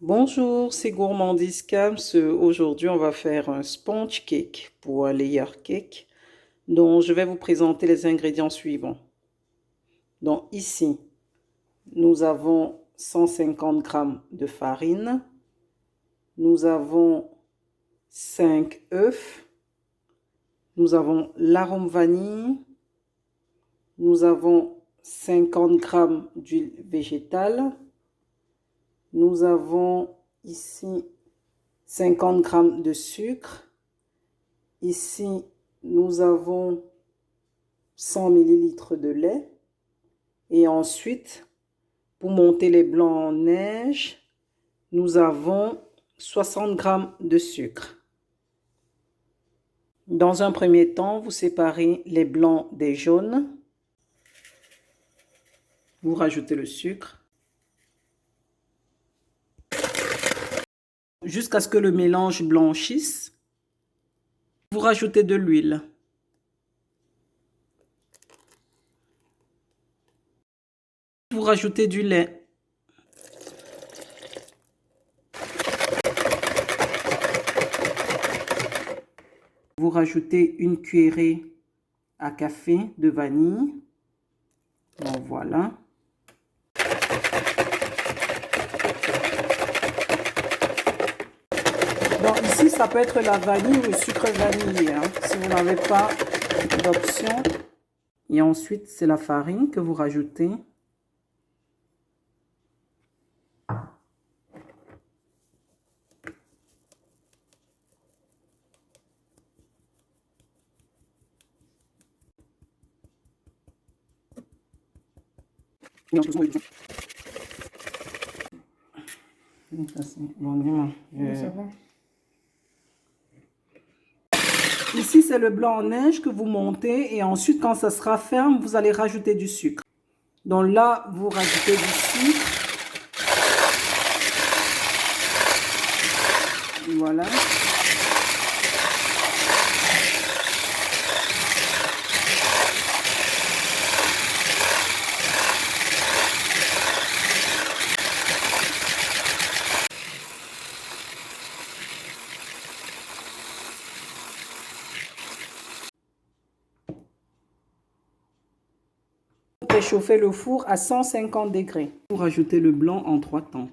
Bonjour, c'est Gourmandise Cams. Aujourd'hui, on va faire un sponge cake pour un layer cake. Donc, je vais vous présenter les ingrédients suivants. Donc, ici, nous avons 150 g de farine. Nous avons 5 œufs. Nous avons l'arôme vanille. Nous avons 50 g d'huile végétale. Nous avons ici 50 g de sucre. Ici, nous avons 100 ml de lait. Et ensuite, pour monter les blancs en neige, nous avons 60 g de sucre. Dans un premier temps, vous séparez les blancs des jaunes. Vous rajoutez le sucre. Jusqu'à ce que le mélange blanchisse. Vous rajoutez de l'huile. Vous rajoutez du lait. Vous rajoutez une cuillerée à café de vanille. Donc voilà. Donc ici, ça peut être la vanille ou le sucre vanillé, hein, si vous n'avez pas d'option. Et ensuite, c'est la farine que vous rajoutez. Ici, c'est le blanc en neige que vous montez et ensuite, quand ça sera ferme, vous allez rajouter du sucre. Donc là, vous rajoutez du sucre. Voilà. Préchauffez le four à 150 degrés. Vous rajoutez le blanc en 3 temps.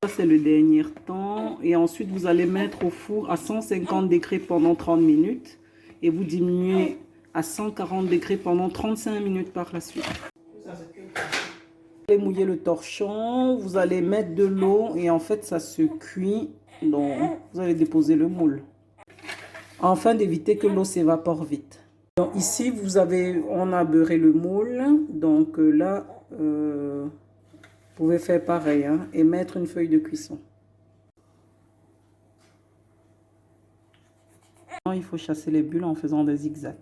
C'est le dernier temps et ensuite vous allez mettre au four à 150 degrés pendant 30 minutes et vous diminuez à 140 degrés pendant 35 minutes par la suite. Vous allez mouiller le torchon, vous allez mettre de l'eau et en fait ça se cuit, donc vous allez déposer le moule afin d'éviter que l'eau s'évapore vite. Donc ici on a beurré le moule, donc là vous pouvez faire pareil, hein, et mettre une feuille de cuisson. Il faut chasser les bulles en faisant des zigzags.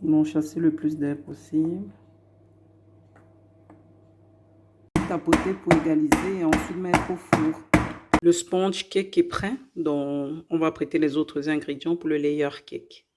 Donc chasser le plus d'air possible. Tapoter pour égaliser et ensuite mettre au four. Le sponge cake est prêt, donc on va prêter les autres ingrédients pour le layer cake.